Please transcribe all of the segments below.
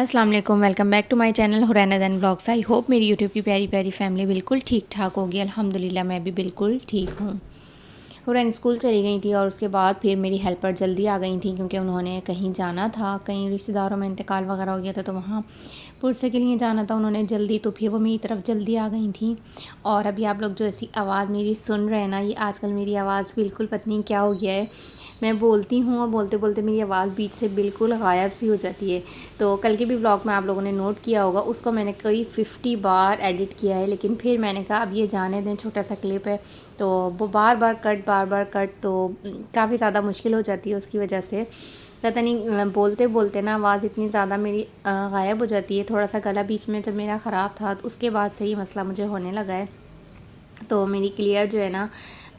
अस्सलाम वालेकुम, welcome back to my channel Huraina than blogs. I hope मेरी यूट्यूब की प्यारी प्यारी फैमिली बिल्कुल ठीक ठाक होगी। अल्हम्दुलिल्लाह मैं भी बिल्कुल ठीक हूँ। हुरैन स्कूल चली गई थी और उसके बाद फिर मेरी हेल्पर जल्दी आ गई थी क्योंकि उन्होंने कहीं जाना था, कहीं रिश्तेदारों में इंतकाल वगैरह हो गया था तो वहाँ पुरसे के लिए जाना था उन्होंने जल्दी, तो फिर वो मेरी तरफ जल्दी आ गई थी। और अभी आप लोग जो ऐसी आवाज़ मेरी सुन रहे हैं ना, ये आजकल मेरी आवाज़ बिल्कुल पता नहीं क्या हो गया है। मैं बोलती हूँ और बोलते बोलते मेरी आवाज़ बीच से बिल्कुल गायब सी हो जाती है। तो कल के भी व्लॉग में आप लोगों ने नोट किया होगा, उसको मैंने कई 50 बार एडिट किया है, लेकिन फिर मैंने कहा अब ये जाने दें, छोटा सा क्लिप है तो वो बार बार कट तो काफ़ी ज़्यादा मुश्किल हो जाती है उसकी वजह से। पता नहीं बोलते बोलते ना आवाज़ इतनी ज़्यादा मेरी गायब हो जाती है। थोड़ा सा गला बीच में जब मेरा ख़राब था तो उसके बाद से ही मसला मुझे होने लगा है। तो मेरी क्लियर जो है ना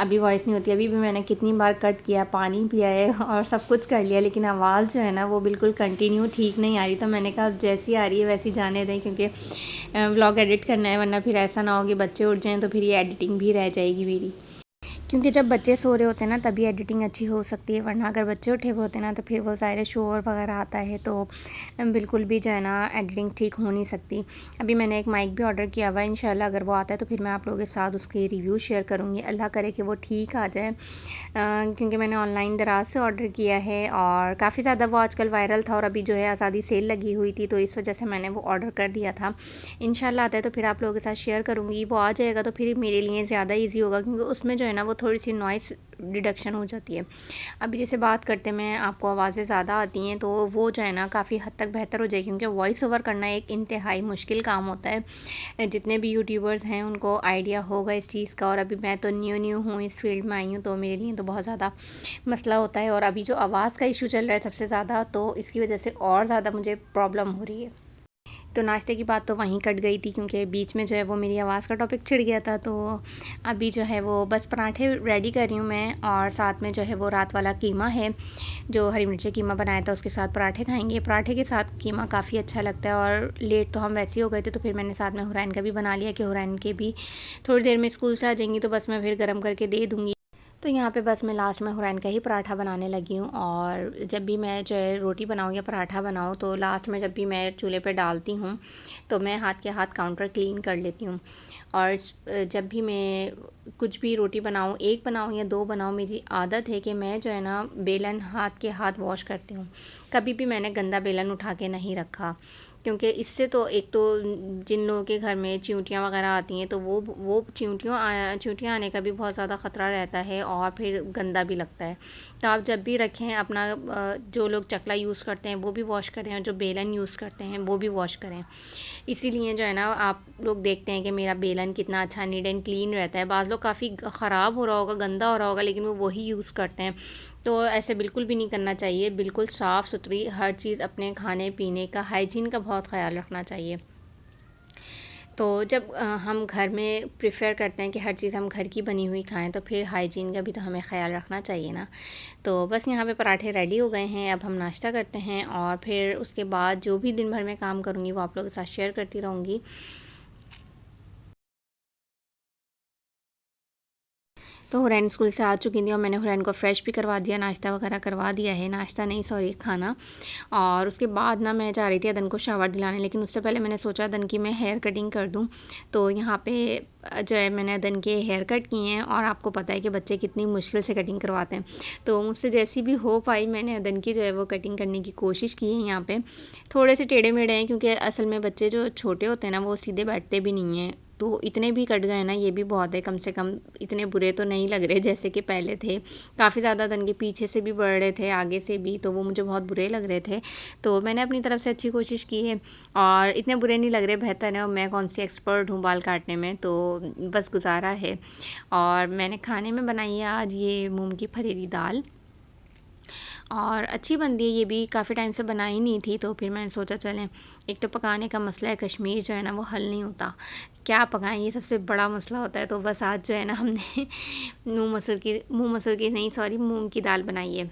अभी वॉइस नहीं होती। अभी भी मैंने कितनी बार कट किया, पानी पिया है और सब कुछ कर लिया, लेकिन आवाज़ जो है ना वो बिल्कुल कंटिन्यू ठीक नहीं आ रही। तो मैंने कहा जैसी आ रही है वैसी जाने दें, क्योंकि व्लॉग एडिट करना है, वरना फिर ऐसा ना हो कि बच्चे उठ जाएँ तो फिर ये एडिटिंग भी रह जाएगी मेरी। क्योंकि जब बच्चे सो रहे होते हैं ना तभी एडिटिंग अच्छी हो सकती है, वरना अगर बच्चे उठे हुए होते हैं ना तो फिर वो ज़ाहिर शोर वगैरह आता है तो बिल्कुल भी जो है ना एडिटिंग ठीक हो नहीं सकती। अभी मैंने एक माइक भी ऑर्डर किया हुआ है, इंशाल्लाह अगर वो आता है तो फिर मैं आप लोगों के साथ उसके रिव्यू शेयर करूँगी। अल्लाह करे कि वो ठीक आ जाए, क्योंकि मैंने ऑनलाइन दराज से ऑर्डर किया है और काफ़ी ज़्यादा वो आजकल वायरल था और अभी जो है आज़ादी सेल लगी हुई थी तो इस वजह से मैंने वो ऑर्डर कर दिया था। इंशाल्लाह आता है तो फिर आप लोगों के साथ शेयर करूँगी। वो आ जाएगा तो फिर मेरे लिए ज़्यादा ईजी होगा, क्योंकि उसमें जो है ना वो थोड़ी सी नॉइस डिडक्शन हो जाती है। अभी जैसे बात करते में आपको आवाज़ें ज़्यादा आती हैं तो वो जो है ना काफ़ी हद तक बेहतर हो जाएगी, क्योंकि वॉइस ओवर करना एक इंतहाई मुश्किल काम होता है। जितने भी यूट्यूबर्स हैं उनको आइडिया होगा इस चीज़ का, और अभी मैं तो न्यू हूँ, इस फील्ड में आई हूँ, तो मेरे लिए तो बहुत ज़्यादा मसला होता है। और अभी जो आवाज़ का इशू चल रहा है सबसे ज़्यादा, तो इसकी वजह से और ज़्यादा मुझे प्रॉब्लम हो रही है। तो नाश्ते की बात तो वहीं कट गई थी, क्योंकि बीच में जो है वो मेरी आवाज़ का टॉपिक छिड़ गया था। तो अभी जो है वो बस पराठे रेडी कर रही हूँ मैं, और साथ में जो है वो रात वाला कीमा है जो हरी मिर्ची कीमा बनाया था, उसके साथ पराठे खाएंगे। पराठे के साथ कीमा काफ़ी अच्छा लगता है। और लेट तो हम वैसे ही हो गए थे तो फिर मैंने साथ में हुरैन का भी बना लिया कि हुरैन के भी थोड़ी देर में स्कूल से आ जाएंगी तो बस मैं फिर गर्म करके दे दूँगी। तो यहाँ पे बस मैं लास्ट में हुरैन का ही पराठा बनाने लगी हूँ। और जब भी मैं जो है रोटी बनाऊँ या पराठा बनाऊँ तो लास्ट में जब भी मैं चूल्हे पे डालती हूँ तो मैं हाथ के हाथ काउंटर क्लीन कर लेती हूँ। और जब भी मैं कुछ भी रोटी बनाऊँ, एक बनाऊँ या दो बनाऊँ, मेरी आदत है कि मैं जो है ना बेलन हाथ के हाथ वॉश करती हूँ। कभी भी मैंने गंदा बेलन उठा के नहीं रखा, क्योंकि इससे तो एक तो जिन लोगों के घर में चींटियाँ वगैरह आती हैं तो वो चींटियाँ आने का भी बहुत ज़्यादा ख़तरा रहता है और फिर गंदा भी लगता है। तो आप जब भी रखें अपना जो लोग चकला यूज़ करते हैं वो भी वॉश करें, और जो बेलन यूज़ करते हैं वो भी वॉश करें। इसीलिए जो है ना आप लोग देखते हैं कि मेरा बेलन कितना अच्छा नीट एंड क्लीन रहता है। बाज़ लोग काफ़ी ख़राब हो रहा होगा, गंदा हो रहा होगा, लेकिन वो वही यूज़ करते हैं। तो ऐसे बिल्कुल भी नहीं करना चाहिए। बिल्कुल साफ़ सुथरी हर चीज़, अपने खाने पीने का हाइजीन का बहुत ख्याल रखना चाहिए। तो जब हम घर में प्रेफर करते हैं कि हर चीज़ हम घर की बनी हुई खाएं, तो फिर हाइजीन का भी तो हमें ख्याल रखना चाहिए ना। तो बस यहाँ पे पराठे रेडी हो गए हैं, अब हम नाश्ता करते हैं और फिर उसके बाद जो भी दिन भर में काम करूँगी वो आप लोगों के साथ शेयर करती रहूँगी। तो हुरैन स्कूल से आ चुकी थी और मैंने हुरैन को फ़्रेश भी करवा दिया, नाश्ता वगैरह करवा दिया है, नाश्ता नहीं सॉरी खाना। और उसके बाद ना मैं जा रही थी अदन को शावर दिलाने, लेकिन उससे पहले मैंने सोचा अदन की मैं हेयर कटिंग कर दूं। तो यहाँ पे जो है मैंने अदन के हेयर कट किए हैं, और आपको पता है कि बच्चे कितनी मुश्किल से कटिंग करवाते हैं। तो मुझसे जैसी भी हो पाई मैंने अदन की जो है वो कटिंग करने की कोशिश की है। यहाँ पे थोड़े से टेढ़े मेढ़े हैं, क्योंकि असल में बच्चे जो छोटे होते हैं ना वो सीधे बैठते भी नहीं हैं। तो इतने भी कट गए ना, ये भी बहुत है, कम से कम इतने बुरे तो नहीं लग रहे जैसे कि पहले थे। काफ़ी ज़्यादा दन के पीछे से भी बढ़ रहे थे, आगे से भी, तो वो मुझे बहुत बुरे लग रहे थे। तो मैंने अपनी तरफ से अच्छी कोशिश की है और इतने बुरे नहीं लग रहे, बेहतर है। और मैं कौन सी एक्सपर्ट हूँ बाल काटने में, तो बस गुजारा है। और मैंने खाने में बनाई है आज ये मूंग की फरेरी दाल, और अच्छी बनती है। ये भी काफ़ी टाइम से बनाई नहीं थी, तो फिर मैंने सोचा चलें, एक तो पकाने का मसला है, कश्मीर जो है ना वो हल नहीं होता, क्या पकाएं ये सबसे बड़ा मसला होता है। तो बस आज जो है ना हमने मुँह मसूर की नहीं सॉरी मूंग की दाल बनाई है।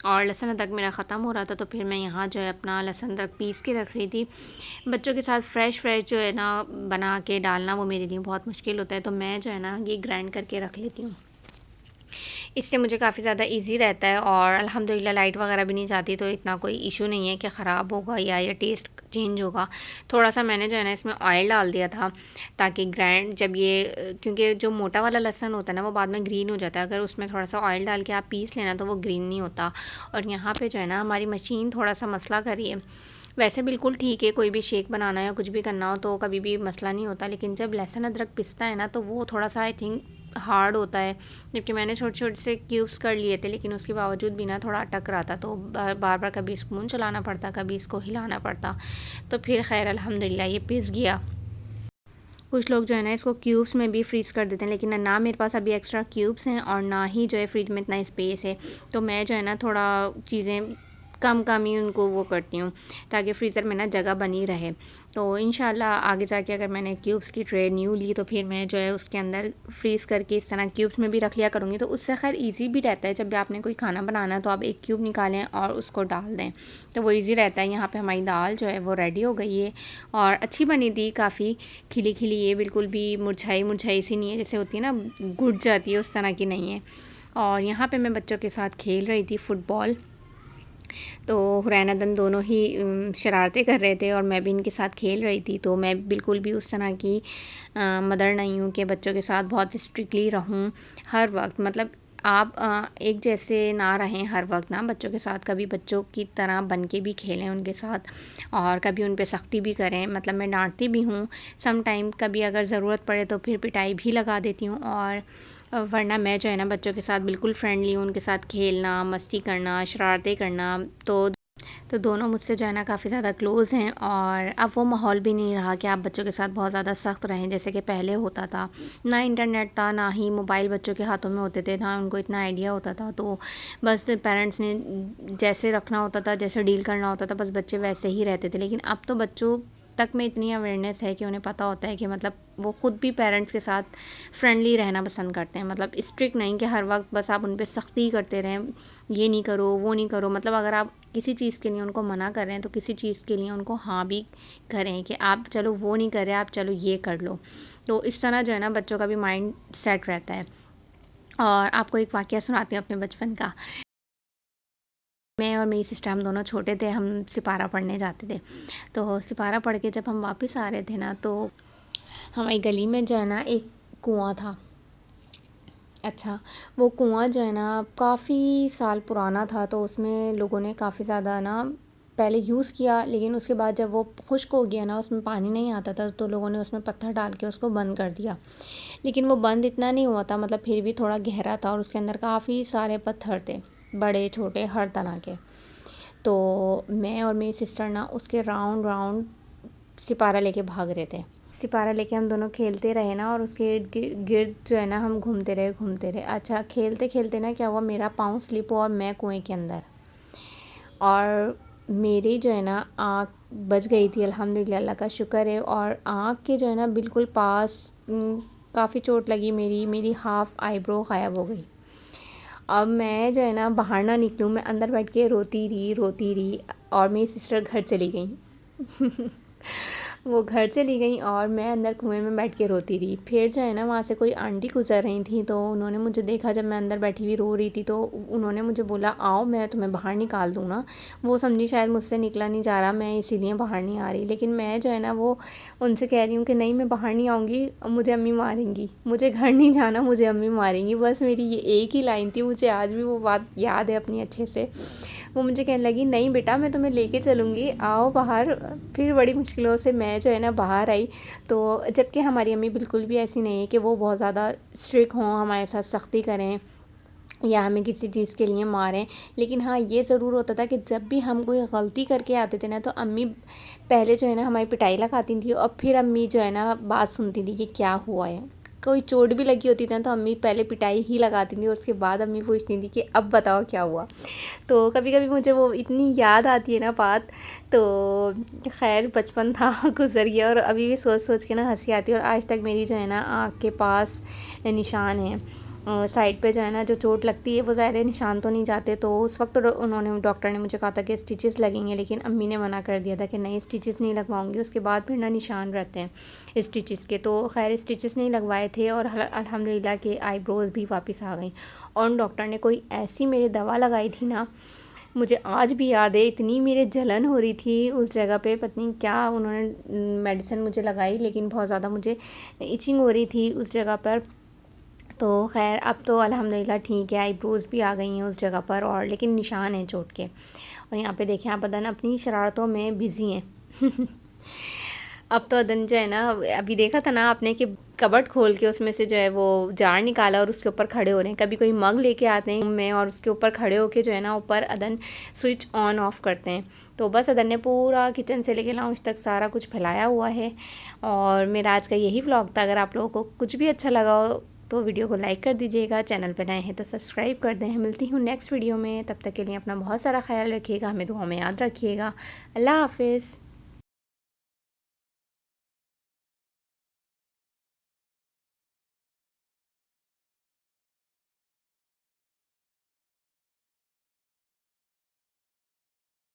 और लहसुन अदरक मेरा ख़त्म हो रहा था, तो फिर मैं यहाँ जो है अपना लहसुन अदरक पीस के रख रही थी। बच्चों के साथ फ़्रेश जो है ना बना के डालना वो मेरे लिए बहुत मुश्किल होता है, तो मैं जो है ना ये ग्राइंड करके रख लेती हूँ। इससे मुझे काफ़ी ज़्यादा इजी रहता है और अल्हम्दुलिल्लाह लाइट वगैरह भी नहीं जाती, तो इतना कोई इशू नहीं है कि ख़राब होगा या टेस्ट चेंज होगा। थोड़ा सा मैंने जो है ना इसमें ऑयल डाल दिया था ताकि ग्राइंड जब ये क्योंकि जो मोटा वाला लहसुन होता है ना वो बाद में ग्रीन हो जाता है, अगर उसमें थोड़ा सा ऑयल डाल के आप पीस लेना तो वो ग्रीन नहीं होता। और यहाँ पे जो है ना हमारी मशीन थोड़ा सा मसला कर रही है। वैसे बिल्कुल ठीक है, कोई भी शेक बनाना या कुछ भी करना हो तो कभी भी मसला नहीं होता, लेकिन जब लहसुन अदरक पिसता है ना तो वो थोड़ा सा आई थिंक हार्ड होता है। जबकि मैंने छोटे छोटे से क्यूब्स कर लिए थे, लेकिन उसके बावजूद भी ना थोड़ा अटक रहा था, तो बार बार कभी स्पून चलाना पड़ता, कभी इसको हिलाना पड़ता। तो फिर खैर अल्हम्दुलिल्लाह ये पिस गया। कुछ लोग जो है ना इसको क्यूब्स में भी फ्रीज़ कर देते हैं, लेकिन ना मेरे पास अभी एक्स्ट्रा क्यूब्स हैं और ना ही जो है फ्रिज में इतना स्पेस है, तो मैं जो है ना थोड़ा चीज़ें कम कम ही उनको वो करती हूँ ताकि फ्रीज़र में ना जगह बनी रहे। तो इंशाल्लाह आगे जाके अगर मैंने क्यूब्स की ट्रे न्यू ली तो फिर मैं जो है उसके अंदर फ्रीज़ करके इस तरह क्यूब्स में भी रख लिया करूँगी, तो उससे खैर इजी भी रहता है। जब भी आपने कोई खाना बनाना है तो आप एक क्यूब निकालें और उसको डाल दें, तो वो ईज़ी रहता है। यहाँ पर हमारी दाल जो है वो रेडी हो गई है और अच्छी बनी थी, काफ़ी खिली खिली है, बिल्कुल भी मुरझाई मुरझाई सी नहीं है, जैसे होती है ना घुट जाती है उस तरह की नहीं है। और यहाँ पे मैं बच्चों के साथ खेल रही थी फ़ुटबॉल, तो हुरैन अदन दोनों ही शरारतें कर रहे थे और मैं भी इनके साथ खेल रही थी। तो मैं बिल्कुल भी उस तरह की मदर नहीं हूँ कि बच्चों के साथ बहुत स्ट्रिक्टली रहूँ हर वक्त। मतलब आप एक जैसे ना रहें हर वक्त ना बच्चों के साथ, कभी बच्चों की तरह बन के भी खेलें उनके साथ और कभी उन पे सख्ती भी करें। मतलब मैं डांटती भी हूँ सम टाइम, कभी अगर ज़रूरत पड़े तो फिर पिटाई भी लगा देती हूँ। और वरना मैं जो है ना बच्चों के साथ बिल्कुल फ्रेंडली हूँ, उनके साथ खेलना, मस्ती करना, शरारतें करना। तो दोनों मुझसे जो है ना काफ़ी ज़्यादा क्लोज़ हैं और अब वो माहौल भी नहीं रहा कि आप बच्चों के साथ बहुत ज़्यादा सख्त रहें जैसे कि पहले होता था। ना इंटरनेट था, ना ही मोबाइल बच्चों के हाथों में होते थे, ना उनको इतना आइडिया होता था। तो बस पेरेंट्स ने जैसे रखना होता था, जैसे डील करना होता था, बस बच्चे वैसे ही रहते थे। लेकिन अब तो बच्चों तक में इतनी अवेयरनेस है कि उन्हें पता होता है कि मतलब वो ख़ुद भी पेरेंट्स के साथ फ्रेंडली रहना पसंद करते हैं। मतलब स्ट्रिक्ट नहीं कि हर वक्त बस आप उन पर सख्ती करते रहें, ये नहीं करो वो नहीं करो। मतलब अगर आप किसी चीज़ के लिए उनको मना कर रहे हैं तो किसी चीज़ के लिए उनको हाँ भी करें कि आप चलो वो नहीं कर रहे, आप चलो ये कर लो। तो इस तरह जो है ना बच्चों का भी माइंड सेट रहता है। और आपको एक वाक़या सुनाती हूँ अपने बचपन का। मैं और मेरी सिस्टर हम दोनों छोटे थे, हम सिपारा पढ़ने जाते थे। तो सिपारा पढ़ के जब हम वापस आ रहे थे ना तो हमारी गली में जो है ना एक कुआँ था। अच्छा, वो कुआँ जो है ना काफ़ी साल पुराना था, तो उसमें लोगों ने काफ़ी ज़्यादा ना पहले यूज़ किया, लेकिन उसके बाद जब वो खुश्क हो गया ना, उसमें पानी नहीं आता था, तो लोगों ने उसमें पत्थर डाल के उसको बंद कर दिया। लेकिन वो बंद इतना नहीं हुआ था, मतलब फिर भी थोड़ा गहरा था और उसके अंदर काफ़ी सारे पत्थर थे, बड़े छोटे हर तरह के। तो मैं और मेरी सिस्टर ना उसके राउंड राउंड सिपारा लेके भाग रहे थे। सिपारा लेके हम दोनों खेलते रहे ना और उसके गिर्द जो है ना हम घूमते रहे। अच्छा, खेलते खेलते ना क्या हुआ, मेरा पाँव स्लिप हुआ और मैं कुएं के अंदर, और मेरी जो है ना आँख बच गई थी, अल्हम्दुलिल्लाह, अल्लाह का शुक्र है। और आँख के जो है ना बिल्कुल पास काफ़ी चोट लगी, मेरी हाफ़ आईब्रो गायब हो गई। अब मैं जो है ना बाहर ना निकलूँ, मैं अंदर बैठ के रोती रही और मेरी सिस्टर घर चली गई। वो घर चली गई और मैं अंदर कुएं में बैठ के रोती रही। फिर जो है ना वहाँ से कोई आंटी गुज़र रही थी, तो उन्होंने मुझे देखा जब मैं अंदर बैठी हुई रो रही थी, तो उन्होंने मुझे बोला आओ मैं तुम्हें बाहर निकाल दूँ ना। वो समझी शायद मुझसे निकला नहीं जा रहा, मैं इसीलिए बाहर नहीं आ रही। लेकिन मैं जो है ना वो उनसे कह रही हूँ कि नहीं मैं बाहर नहीं आऊँगी, मुझे अम्मी मारेंगी, मुझे घर नहीं जाना, मुझे अम्मी मारेंगी। बस मेरी ये एक ही लाइन थी, मुझे आज भी वो बात याद है अपनी अच्छे से। वो मुझे कहने लगी नहीं बेटा मैं तुम्हें लेके चलूँगी, आओ बाहर। फिर बड़ी मुश्किलों से मैं जो है ना बाहर आई। तो जबकि हमारी अम्मी बिल्कुल भी ऐसी नहीं है कि वो बहुत ज़्यादा स्ट्रिक्ट हों, हमारे साथ सख्ती करें या हमें किसी चीज़ के लिए मारें। लेकिन हाँ ये ज़रूर होता था कि जब भी हम कोई गलती करके आते थे ना तो अम्मी पहले जो है ना हमारी पिटाई लगाती थी और फिर अम्मी जो है ना बात सुनती थी कि क्या हुआ है। कोई चोट भी लगी होती थी ना तो अम्मी पहले पिटाई ही लगाती थी और उसके बाद अम्मी पूछती थी कि अब बताओ क्या हुआ। तो कभी कभी मुझे वो इतनी याद आती है ना बात। तो खैर बचपन था गुजर गया और अभी भी सोच सोच के ना हंसी आती है और आज तक मेरी जो है ना आँख के पास निशान है। साइड पे जो है ना जो चोट लगती है वो ज़ाहिर है निशान तो नहीं जाते। तो उस वक्त तो उन्होंने डॉक्टर ने मुझे कहा था कि स्टिचेस लगेंगे, लेकिन अम्मी ने मना कर दिया था कि नहीं स्टिचेस नहीं लगवाऊंगी, उसके बाद फिर ना निशान रहते हैं स्टिचेस के। तो खैर स्टिचेस नहीं लगवाए थे और अल्हम्दुलिल्लाह के आईब्रोज़ भी वापस आ गई। और डॉक्टर ने कोई ऐसी मेरी दवा लगाई थी ना, मुझे आज भी याद है, इतनी मेरे जलन हो रही थी उस जगह पे, पता नहीं क्या उन्होंने मेडिसिन मुझे लगाई, लेकिन बहुत ज़्यादा मुझे इचिंग हो रही थी उस जगह पर। तो खैर अब तो अल्हम्दुलिल्लाह ठीक है, आईब्रोज़ भी आ गई हैं उस जगह पर, और लेकिन निशान हैं चोट के। और यहाँ पे देखें आप, अदन अपनी शरारतों में बिज़ी हैं। अब तो अदन जो है ना, अभी देखा था ना आपने कि कबर्ड खोल के उसमें से जो है वो जार निकाला और उसके ऊपर खड़े हो रहे हैं। कभी कोई मग लेके आते हैं में और उसके ऊपर खड़े होके जो है ना ऊपर अदन स्विच ऑन ऑफ करते हैं। तो बस अदन ने पूरा किचन से लेके लाउंज तक सारा कुछ फैलाया हुआ है। और मेरा आज का यही व्लॉग था। अगर आप लोगों को कुछ भी अच्छा लगा हो तो वीडियो को लाइक कर दीजिएगा, चैनल पर नए हैं तो सब्सक्राइब कर दें। मिलती हूँ नेक्स्ट वीडियो में, तब तक के लिए अपना बहुत सारा ख्याल रखिएगा, हमें दुआ में याद रखिएगा। अल्लाह हाफिज़।